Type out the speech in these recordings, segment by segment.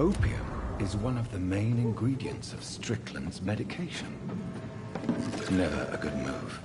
Opium is one of the main ingredients of Strickland's medication. Never a good move.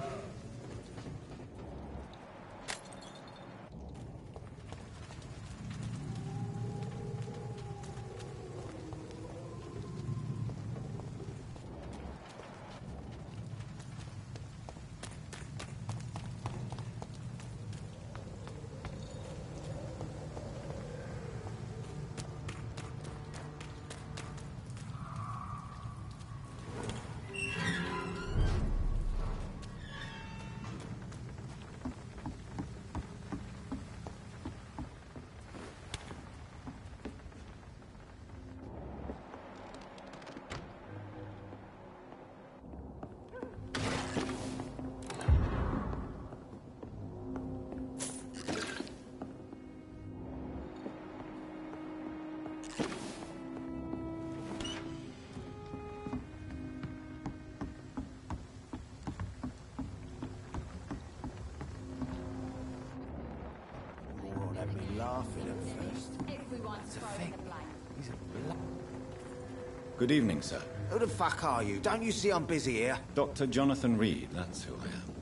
Good evening, sir. Who the fuck are you? Don't you see I'm busy here? Dr. Jonathan Reid, that's who I am.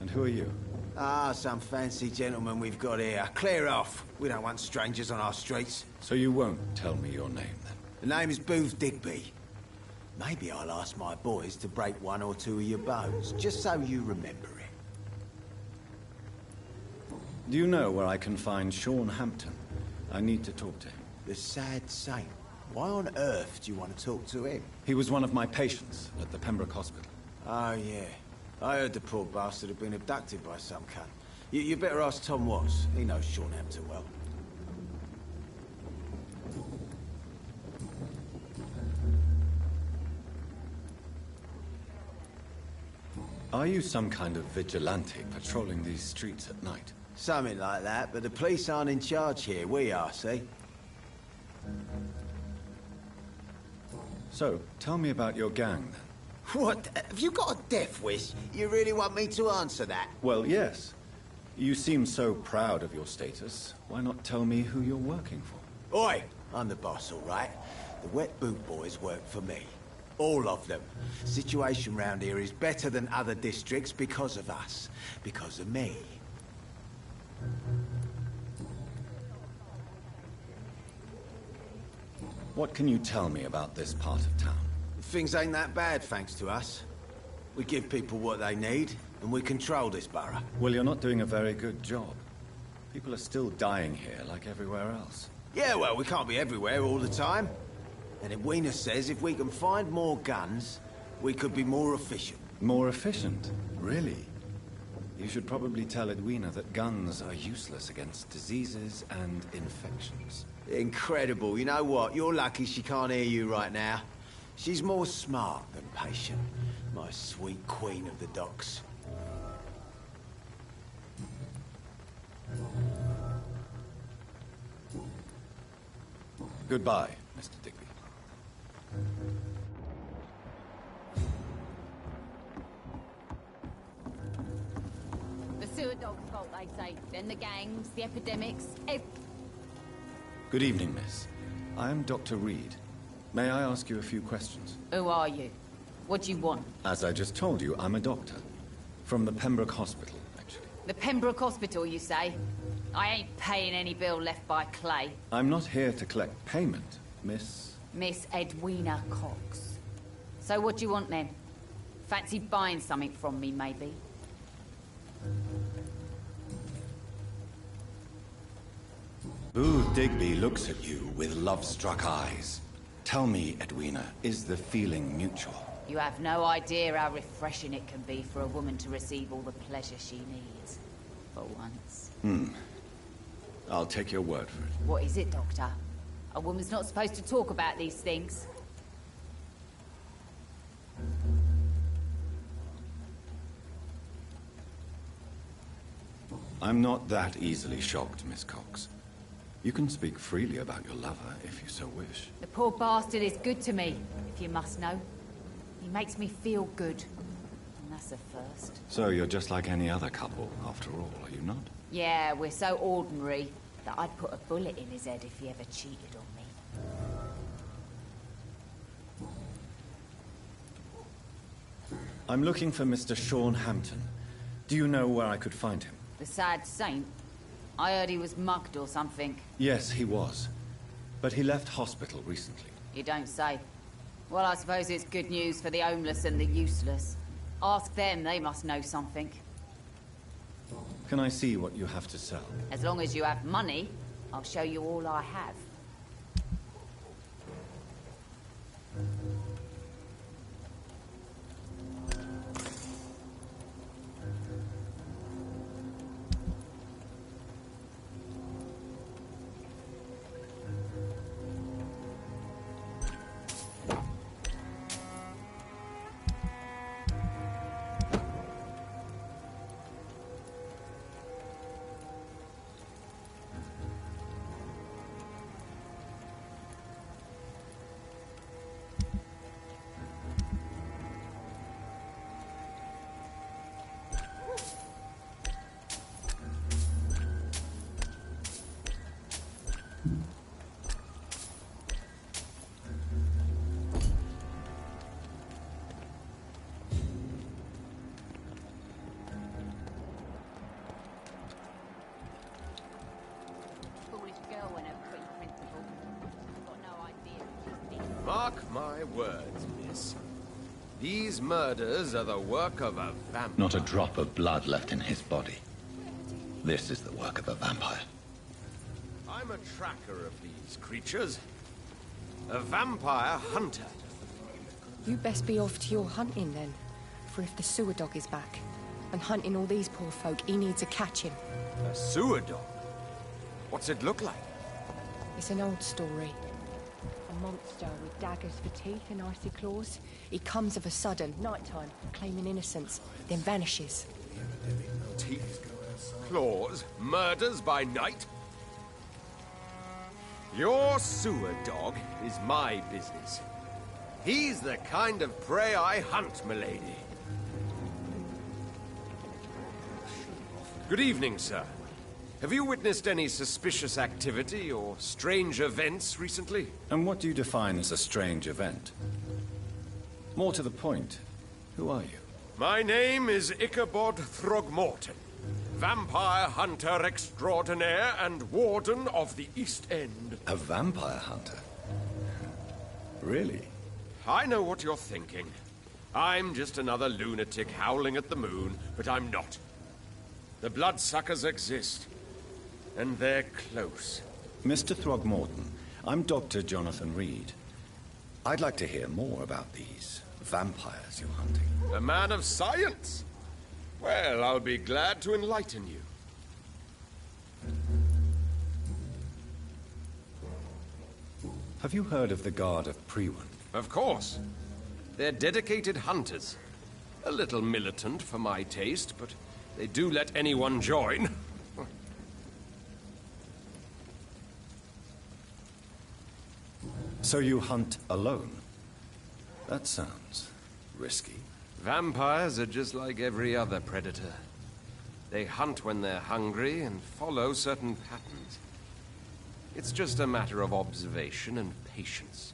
And who are you? Ah, some fancy gentleman we've got here. Clear off. We don't want strangers on our streets. So you won't tell me your name, then? The name is Booth Digby. Maybe I'll ask my boys to break one or two of your bones, just so you remember it. Do you know where I can find Sean Hampton? I need to talk to him. The sad saint. Why on earth do you want to talk to him? He was one of my patients at the Pembroke Hospital. Oh, yeah. I heard the poor bastard had been abducted by some cunt. You better ask Tom Watts. He knows Sean Hampton well. Are you some kind of vigilante patrolling these streets at night? Something like that, but the police aren't in charge here. We are, see? So, tell me about your gang, then. What? Have you got a death wish? You really want me to answer that? Well, yes. You seem so proud of your status. Why not tell me who you're working for? Oi! I'm the boss, all right? The Wet Boot Boys work for me. All of them. Situation round here is better than other districts because of us. Because of me. What can you tell me about this part of town? Things ain't that bad, thanks to us. We give people what they need, and we control this borough. Well, you're not doing a very good job. People are still dying here, like everywhere else. Yeah, well, we can't be everywhere all the time. And Edwina says if we can find more guns, we could be more efficient. More efficient? Really? You should probably tell Edwina that guns are useless against diseases and infections. Incredible. You know what? You're lucky she can't hear you right now. She's more smart than patient. My sweet queen of the docks. Goodbye, Mr. Digby. The sewer dog's fault, they say. Then the gangs, the epidemics, Good evening, miss. I am Dr. Reid. May I ask you a few questions? Who are you? What do you want? As I just told you, I'm a doctor. From the Pembroke Hospital, actually. The Pembroke Hospital, you say? I ain't paying any bill left by Clay. I'm not here to collect payment, miss. Miss Edwina Cox. So what do you want then? Fancy buying something from me, maybe? Booth Digby looks at you with love-struck eyes. Tell me, Edwina, is the feeling mutual? You have no idea how refreshing it can be for a woman to receive all the pleasure she needs. For once. I'll take your word for it. What is it, Doctor? A woman's not supposed to talk about these things. I'm not that easily shocked, Miss Cox. You can speak freely about your lover, if you so wish. The poor bastard is good to me, if you must know. He makes me feel good. And that's a first. So you're just like any other couple, after all, are you not? Yeah, we're so ordinary that I'd put a bullet in his head if he ever cheated on me. I'm looking for Mr. Sean Hampton. Do you know where I could find him? The sad saint? I heard he was mugged or something. Yes, he was. But he left hospital recently. You don't say. Well, I suppose it's good news for the homeless and the useless. Ask them, they must know something. Can I see what you have to sell? As long as you have money, I'll show you all I have. Mark my words, miss. These murders are the work of a vampire. Not a drop of blood left in his body. This is the work of a vampire. I'm a tracker of these creatures. A vampire hunter. You best be off to your hunting then. For if the sewer dog is back and hunting all these poor folk, he needs a catching. A sewer dog? What's it look like? It's an old story. A monster with daggers for teeth and icy claws. He comes of a sudden, nighttime, claiming innocence, then vanishes. Teeth, claws, murders by night? Your sewer dog is my business. He's the kind of prey I hunt, milady. Good evening, sir. Have you witnessed any suspicious activity or strange events recently? And what do you define as a strange event? More to the point, who are you? My name is Ichabod Throgmorton, vampire hunter extraordinaire and warden of the East End. A vampire hunter? Really? I know what you're thinking. I'm just another lunatic howling at the moon, but I'm not. The bloodsuckers exist. And they're close. Mr. Throgmorton, I'm Dr. Jonathan Reid. I'd like to hear more about these vampires you're hunting. A man of science? Well, I'll be glad to enlighten you. Have you heard of the Guard of Priwen? Of course. They're dedicated hunters. A little militant for my taste, but they do let anyone join. So you hunt alone? That sounds risky. Vampires are just like every other predator. They hunt when they're hungry and follow certain patterns. It's just a matter of observation and patience.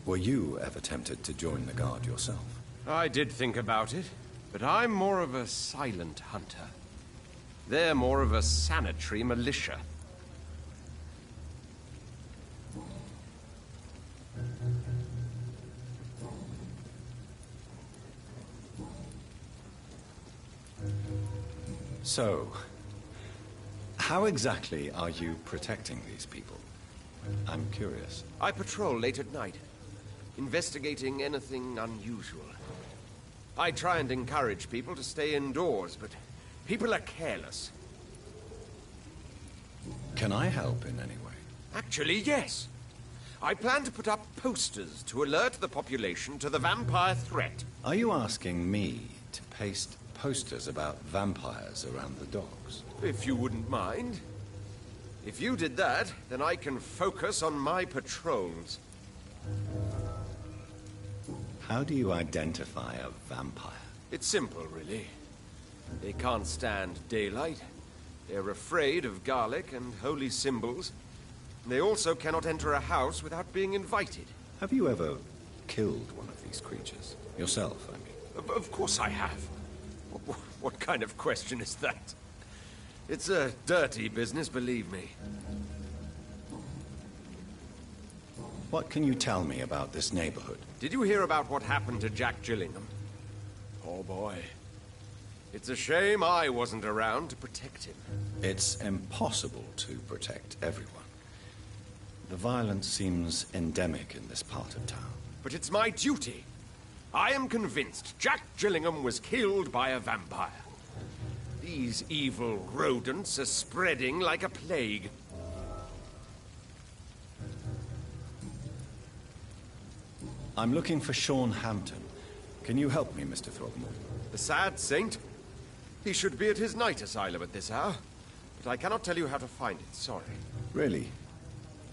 Were you ever tempted to join the Guard yourself? I did think about it, but I'm more of a silent hunter. They're more of a sanitary militia. So, how exactly are you protecting these people? I'm curious. I patrol late at night, investigating anything unusual. I try and encourage people to stay indoors, but people are careless. Can I help in any way? Actually, yes. I plan to put up posters to alert the population to the vampire threat. Are you asking me to paste posters about vampires around the docks? If you wouldn't mind. If you did that, then I can focus on my patrols. How do you identify a vampire? It's simple, really. They can't stand daylight. They're afraid of garlic and holy symbols. They also cannot enter a house without being invited. Have you ever killed one of these creatures. Yourself, I mean. Of course I have. What kind of question is that? It's a dirty business, believe me. What can you tell me about this neighborhood? Did you hear about what happened to Jack Gillingham? Poor boy. It's a shame I wasn't around to protect him. It's impossible to protect everyone. The violence seems endemic in this part of town. But it's my duty. I am convinced Jack Gillingham was killed by a vampire. These evil rodents are spreading like a plague. I'm looking for Sean Hampton. Can you help me, Mr. Throgmorton? The sad saint? He should be at his night asylum at this hour. But I cannot tell you how to find it, sorry. Really?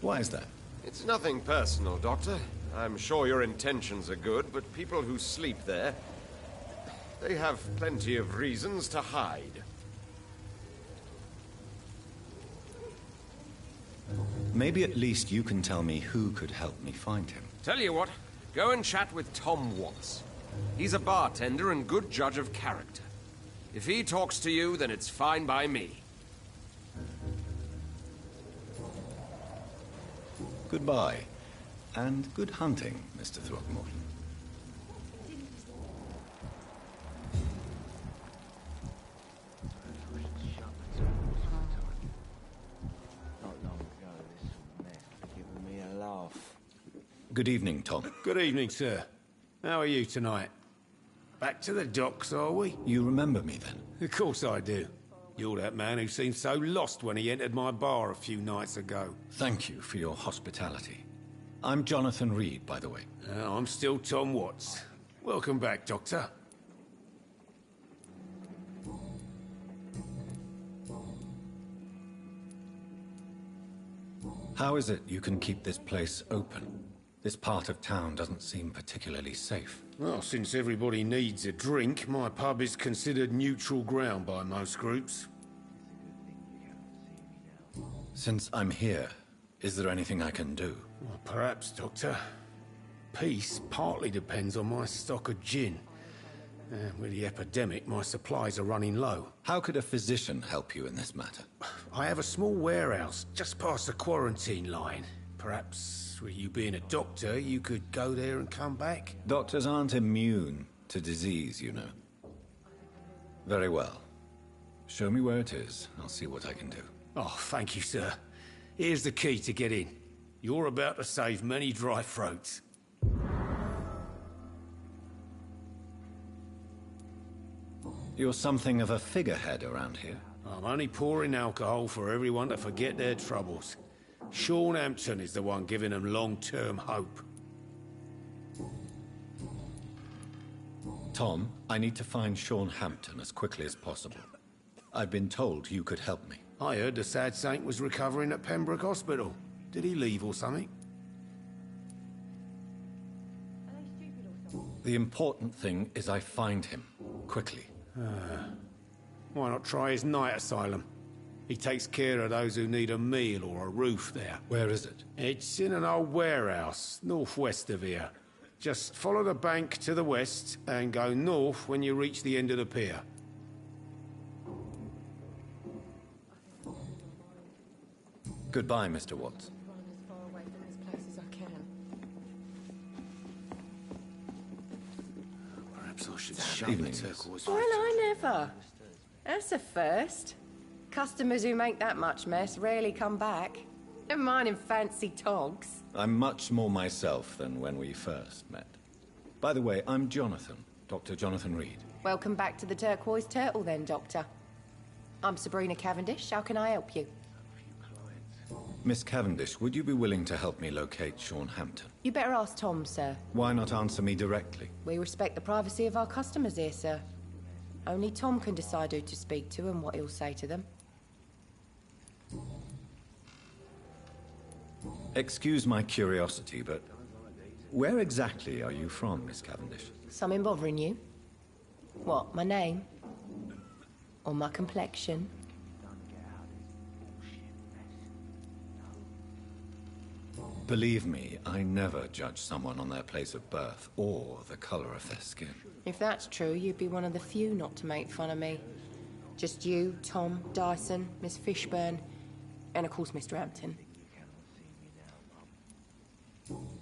Why is that? It's nothing personal, Doctor. I'm sure your intentions are good, but people who sleep there, they have plenty of reasons to hide. Maybe at least you can tell me who could help me find him. Tell you what, go and chat with Tom Watts. He's a bartender and good judge of character. If he talks to you, then it's fine by me. Goodbye. And good hunting, Mr. Throgmorton. Good evening, Tom. Good evening, sir. How are you tonight? Back to the docks, are we? You remember me, then? Of course I do. You're that man who seemed so lost when he entered my bar a few nights ago. Thank you for your hospitality. I'm Jonathan Reid, by the way. I'm still Tom Watts. Welcome back, Doctor. How is it you can keep this place open? This part of town doesn't seem particularly safe. Well, since everybody needs a drink, my pub is considered neutral ground by most groups. Since I'm here, is there anything I can do? Well, perhaps, Doctor. Peace partly depends on my stock of gin. With the epidemic, my supplies are running low. How could a physician help you in this matter? I have a small warehouse just past the quarantine line. Perhaps, with you being a doctor, you could go there and come back? Doctors aren't immune to disease, you know. Very well. Show me where it is. I'll see what I can do. Oh, thank you, sir. Here's the key to get in. You're about to save many dry throats. You're something of a figurehead around here. I'm only pouring alcohol for everyone to forget their troubles. Sean Hampton is the one giving them long-term hope. Tom, I need to find Sean Hampton as quickly as possible. I've been told you could help me. I heard the sad saint was recovering at Pembroke Hospital. Did he leave or something? The important thing is I find him, quickly. Why not try his night asylum? He takes care of those who need a meal or a roof there. Where is it? It's in an old warehouse, northwest of here. Just follow the bank to the west and go north when you reach the end of the pier. Goodbye, Mr. Watts. Run as far away from this place as I can. Perhaps I should shut Evening, the miss. turquoise. Well, I never. That's a first. Customers who make that much mess rarely come back. Never mind in fancy togs. I'm much more myself than when we first met. By the way, I'm Jonathan, Dr. Jonathan Reid. Welcome back to the Turquoise Turtle then, Doctor. I'm Sabrina Cavendish. How can I help you? Miss Cavendish, would you be willing to help me locate Sean Hampton? You better ask Tom, sir. Why not answer me directly? We respect the privacy of our customers here, sir. Only Tom can decide who to speak to and what he'll say to them. Excuse my curiosity, but where exactly are you from, Miss Cavendish? Something bothering you? What, my name? Or my complexion? Believe me, I never judge someone on their place of birth or the color of their skin. If that's true, you'd be one of the few not to make fun of me. Just you, Tom, Dyson, Miss Fishburne, and of course Mr. Hampton.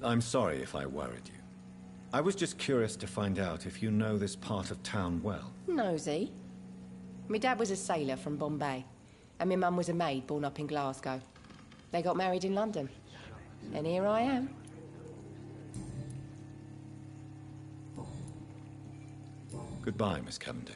I'm sorry if I worried you. I was just curious to find out if you know this part of town well. Nosy. My dad was a sailor from Bombay, and my mum was a maid born up in Glasgow. They got married in London, and here I am. Goodbye, Miss Cavendish.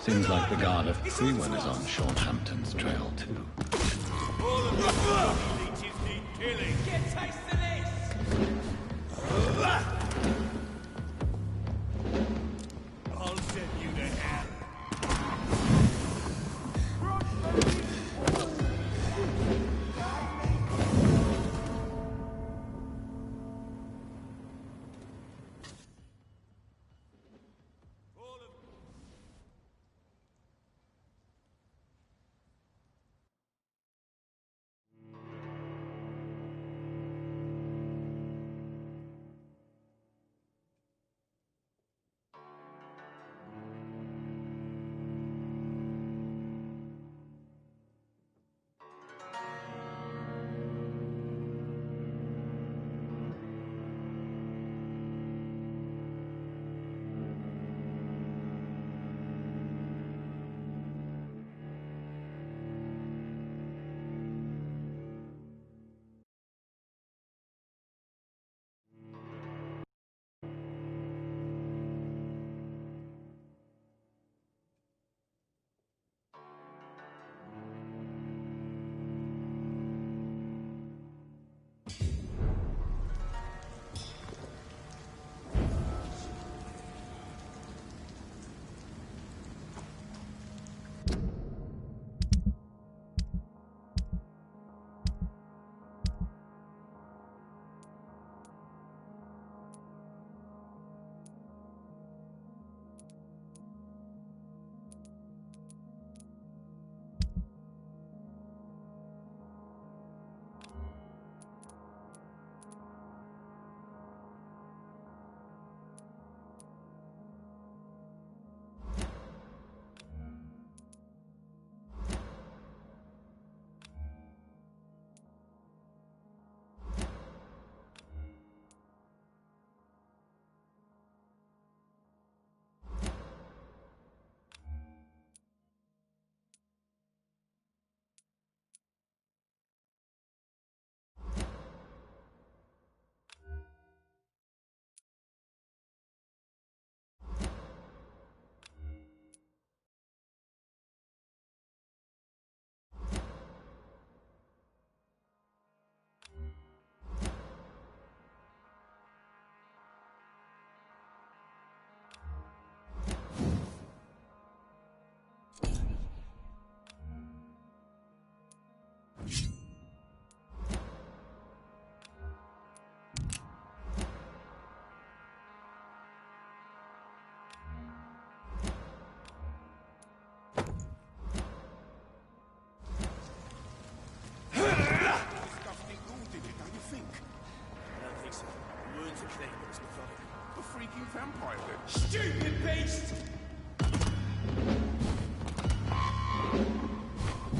Seems like the guard of Freeman is on Sean Hampton's trail, too. Get a taste of this! I'll send you to hell. Vampire then. Stupid beast!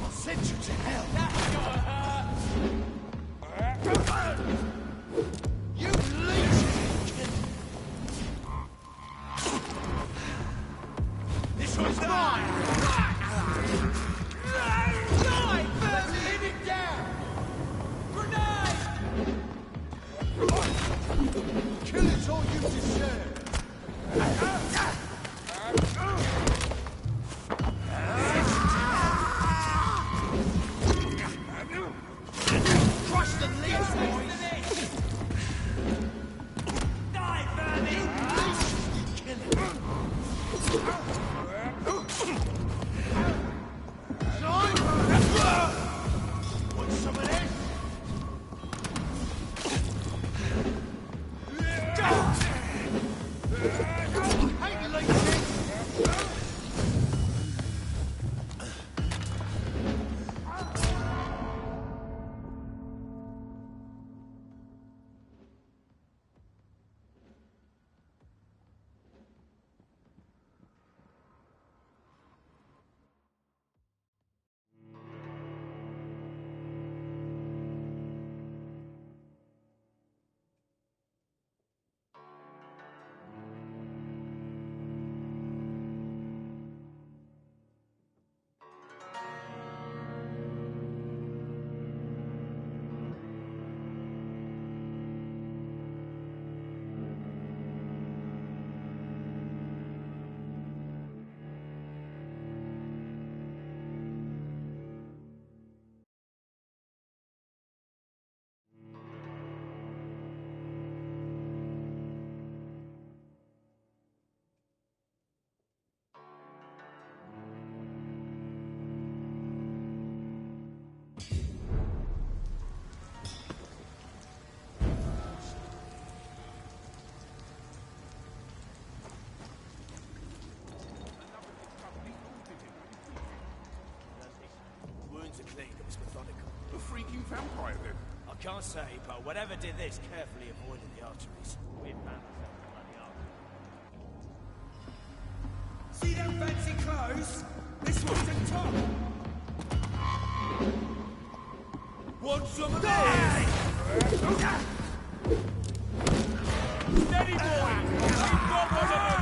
I'll send you to hell. That's gotta hurt! You leech! This one's mine! Die, first! Hit it down! Kill it or you deserve. Crush the leaves, boys! Die, vermin! Kill it! Want some of this? Hey, leeches! A freaking vampire, then. I can't say, but whatever did this carefully avoided the arteries. We've found ourselves bloody arteries. See them fancy clothes? This one's the top. Want some of this? Steady, boy! We've got one of them!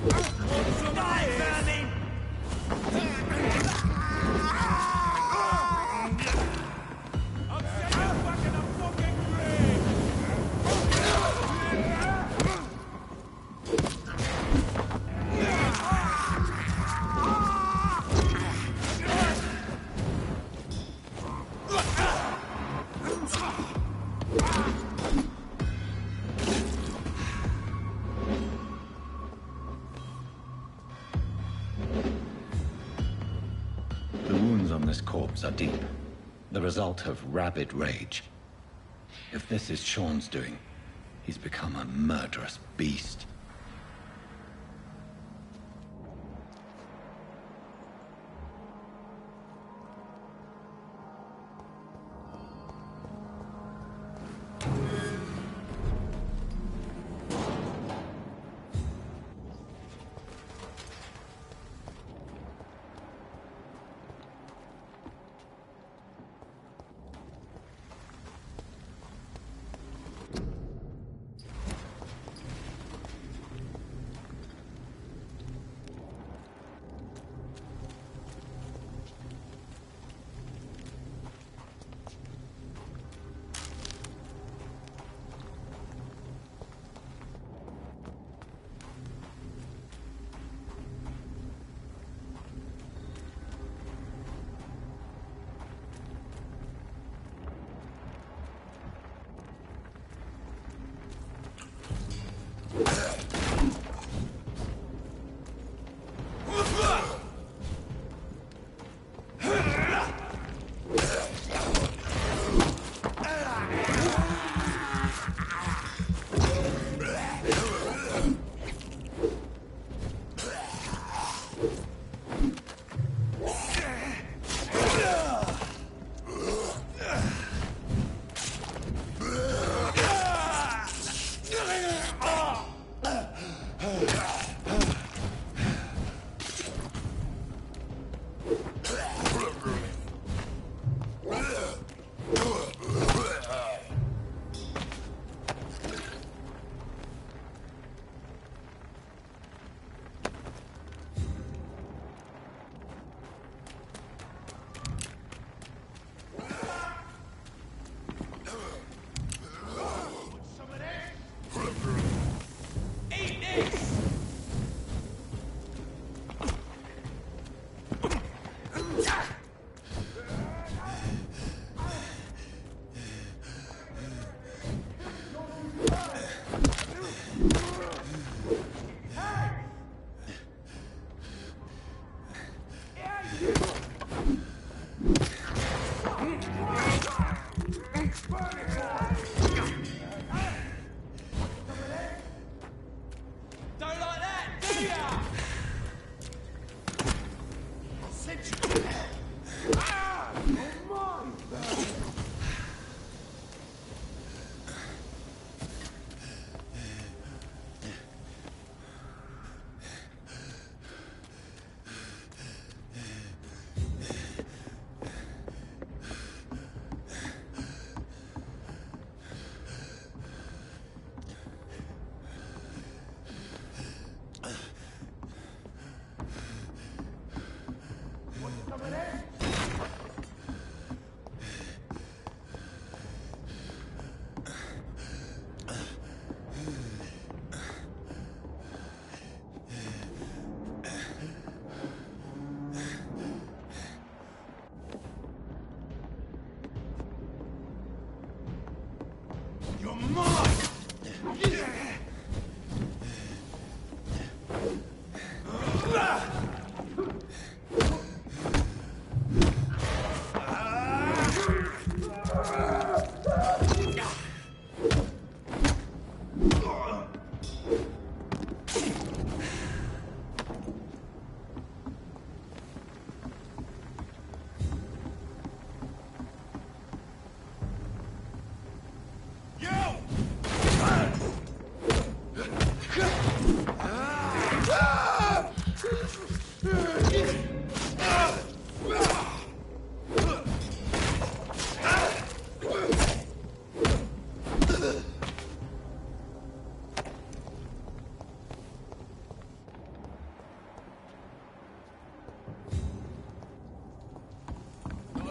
Die, vermin! I'll set you back in the fucking grave! The wounds on this corpse are deep, the result of rabid rage. If this is Sean's doing, he's become a murderous beast.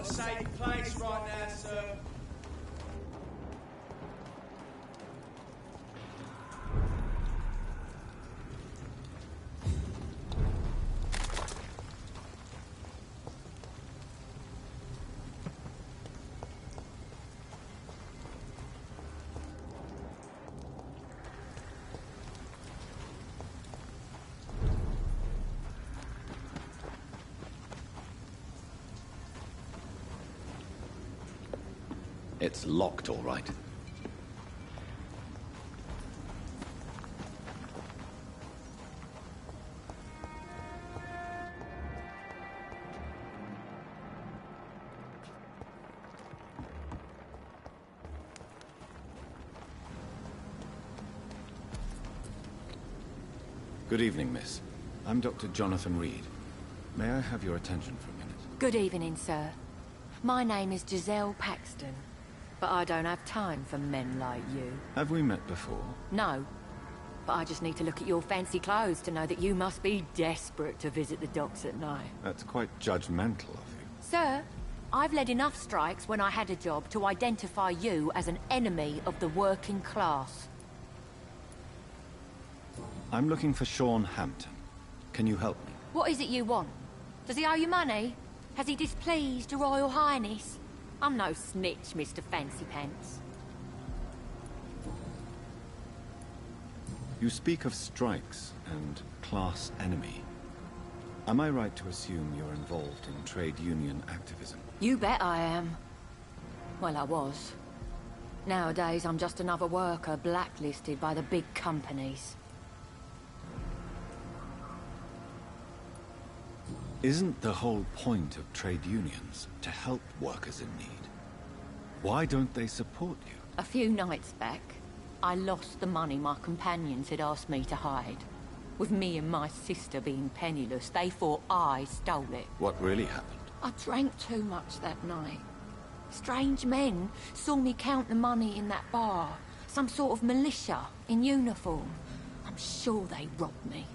a safe place right now, sir. It's locked, all right. Good evening, miss. I'm Dr. Jonathan Reid. May I have your attention for a minute? Good evening, sir. My name is Giselle Paxton, but I don't have time for men like you. Have we met before? No, but I just need to look at your fancy clothes to know that you must be desperate to visit the docks at night. That's quite judgmental of you. Sir, I've led enough strikes when I had a job to identify you as an enemy of the working class. I'm looking for Sean Hampton. Can you help me? What is it you want? Does he owe you money? Has he displeased your Royal Highness? I'm no snitch, Mr. Fancy Pants. You speak of strikes and class enemy. Am I right to assume you're involved in trade union activism? You bet I am. Well, I was. Nowadays, I'm just another worker blacklisted by the big companies. Isn't the whole point of trade unions to help workers in need? Why don't they support you? A few nights back, I lost the money my companions had asked me to hide. With me and my sister being penniless, they thought I stole it. What really happened? I drank too much that night. Strange men saw me count the money in that bar. Some sort of militia in uniform. I'm sure they robbed me.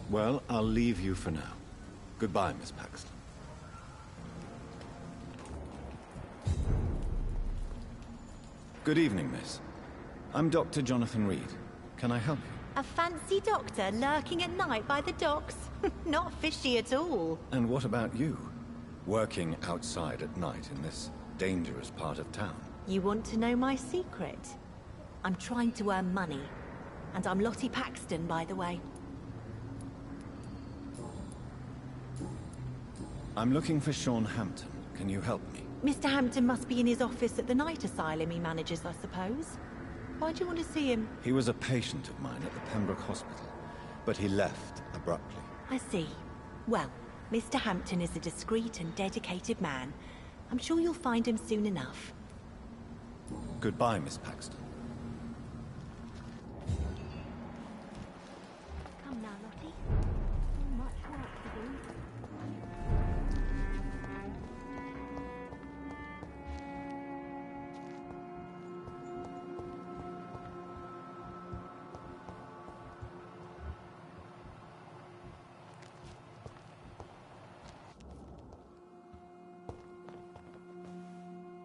Well, I'll leave you for now. Goodbye, Miss Paxton. Good evening, miss. I'm Dr. Jonathan Reid. Can I help you? A fancy doctor lurking at night by the docks? Not fishy at all. And what about you? Working outside at night in this dangerous part of town? You want to know my secret? I'm trying to earn money. And I'm Lottie Paxton, by the way. I'm looking for Sean Hampton. Can you help me? Mr. Hampton must be in his office at the night asylum he manages, I suppose. Why do you want to see him? He was a patient of mine at the Pembroke Hospital, but he left abruptly. I see. Well, Mr. Hampton is a discreet and dedicated man. I'm sure you'll find him soon enough. Goodbye, Miss Paxton. Come now, Lottie. So much work to do.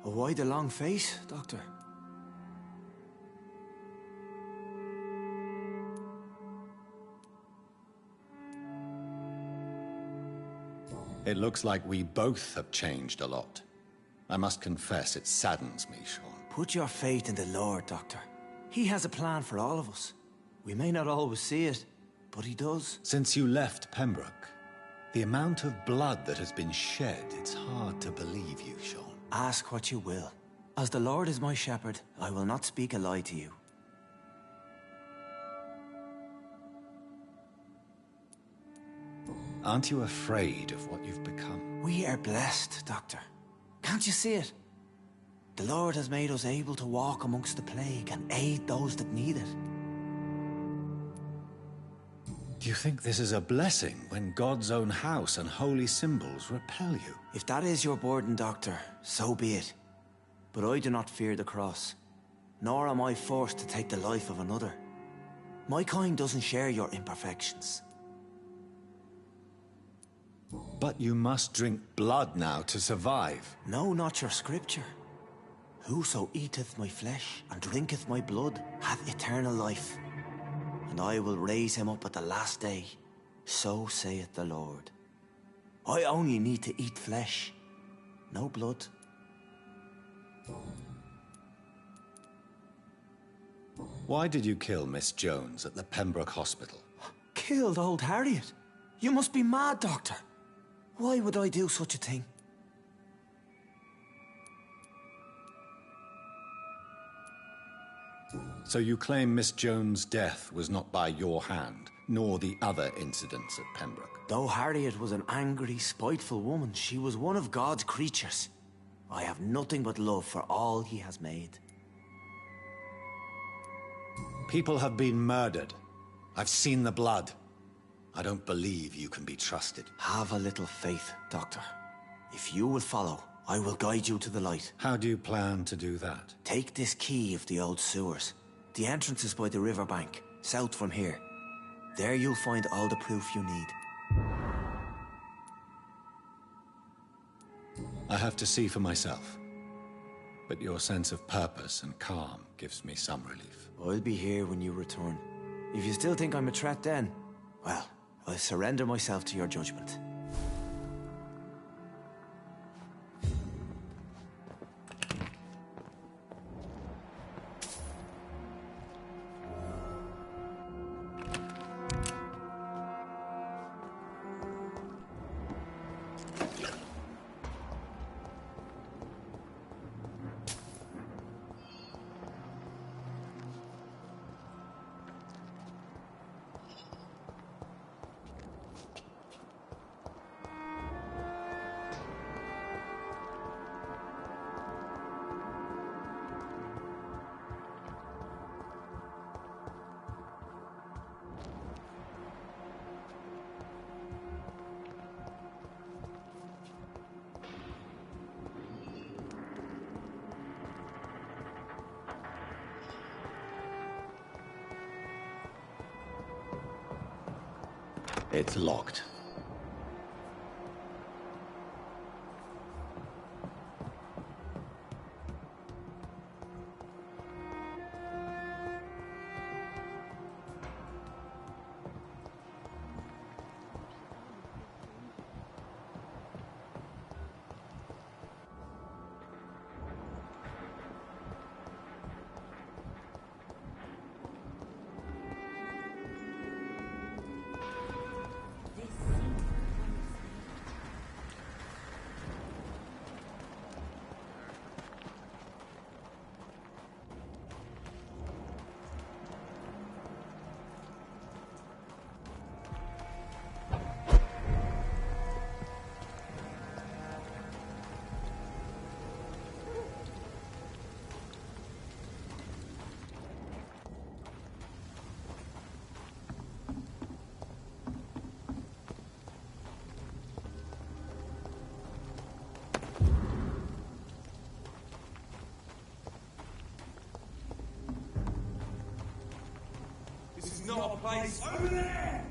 Why the long face, Doctor? It looks like we both have changed a lot. I must confess, it saddens me, Sean. Put your faith in the Lord, Doctor. He has a plan for all of us. We may not always see it, but he does. Since you left Pembroke, the amount of blood that has been shed, it's hard to believe you, Sean. Ask what you will. As the Lord is my shepherd, I will not speak a lie to you. Aren't you afraid of what you've become? We are blessed, Doctor. Can't you see it? The Lord has made us able to walk amongst the plague and aid those that need it. Do you think this is a blessing when God's own house and holy symbols repel you? If that is your burden, Doctor, so be it. But I do not fear the cross, nor am I forced to take the life of another. My kind doesn't share your imperfections. But you must drink blood now to survive. No, not your scripture. Whoso eateth my flesh and drinketh my blood hath eternal life, and I will raise him up at the last day. So saith the Lord. I only need to eat flesh, no blood. Why did you kill Miss Jones at the Pembroke Hospital? Killed old Harriet? You must be mad, Doctor. Why would I do such a thing? So you claim Miss Jones' death was not by your hand, nor the other incidents at Pembroke? Though Harriet was an angry, spiteful woman, she was one of God's creatures. I have nothing but love for all he has made. People have been murdered. I've seen the blood. I don't believe you can be trusted. Have a little faith, Doctor. If you will follow, I will guide you to the light. How do you plan to do that? Take this key of the old sewers. The entrance is by the riverbank, south from here. There you'll find all the proof you need. I have to see for myself. But your sense of purpose and calm gives me some relief. I'll be here when you return. If you still think I'm a threat then, well, I'll surrender myself to your judgment. It's locked. Not a place over there!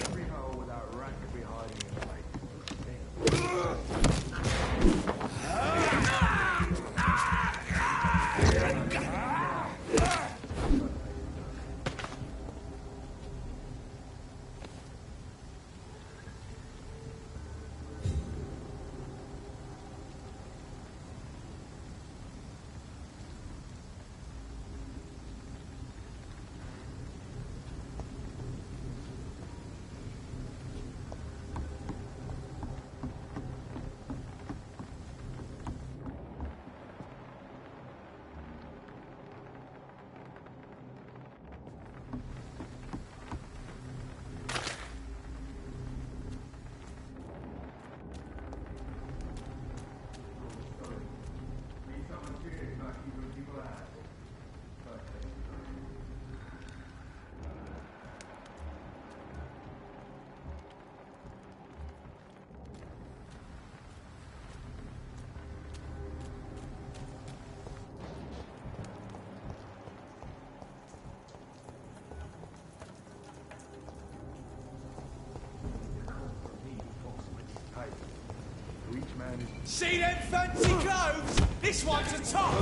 Every hole without rank be hiding in See them fancy clothes? This one's a top!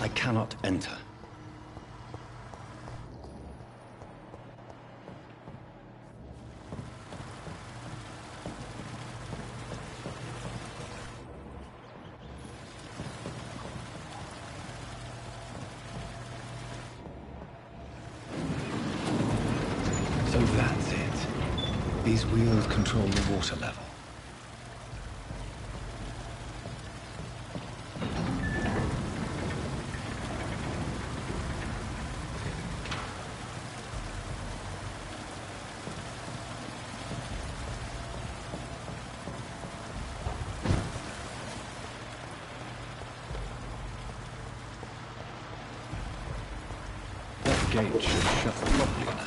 I cannot enter. So that's it. These wheels control the water level. Gate should shut properly now.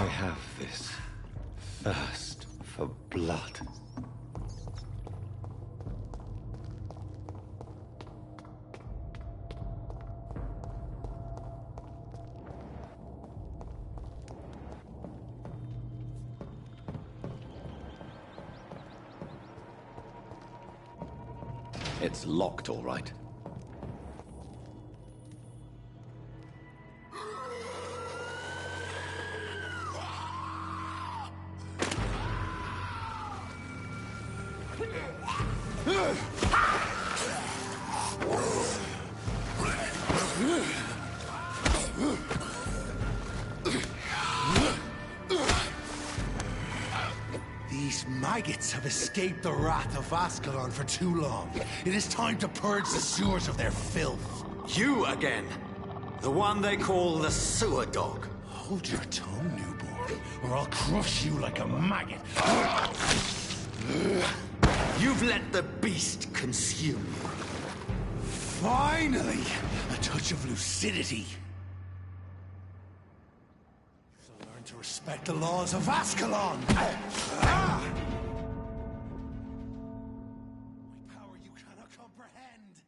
I have this thirst for blood. It's locked, all right. These maggots have escaped the wrath of Skall for too long. It is time to purge the sewers of their filth. You again! The one they call the sewer dog. Hold your tongue, newborn, or I'll crush you like a maggot. You've let the beast consume you. Finally! A touch of lucidity. So learn to respect the laws of Skall. My power you cannot comprehend.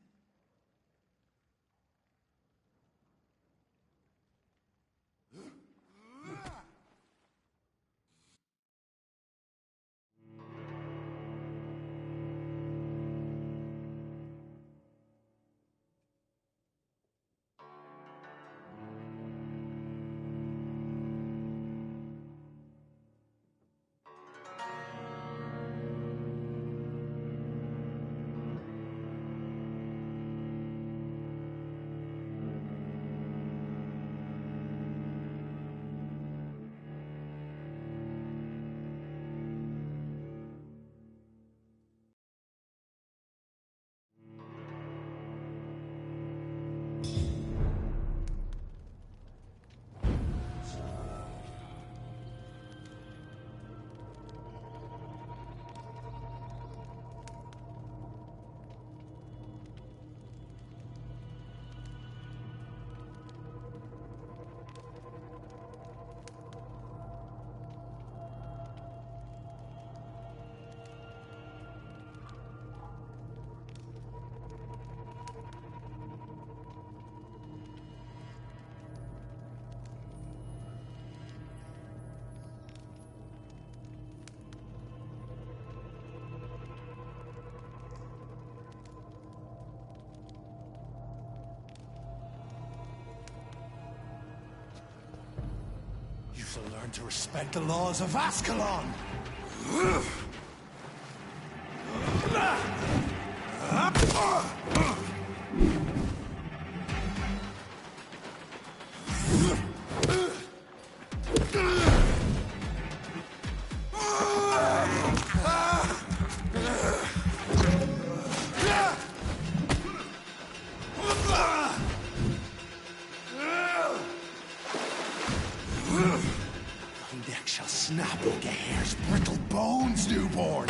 You shall learn to respect the laws of Skall. Thy neck shall snap like a hare's brittle bones, newborn.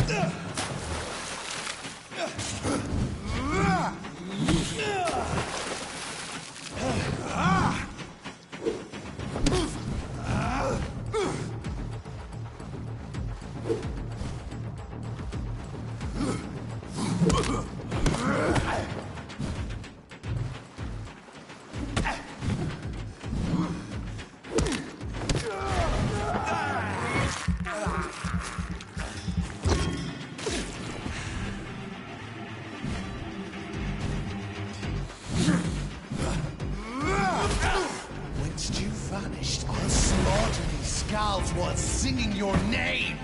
Whence you vanished, I'll slaughter these Skalls while singing your name!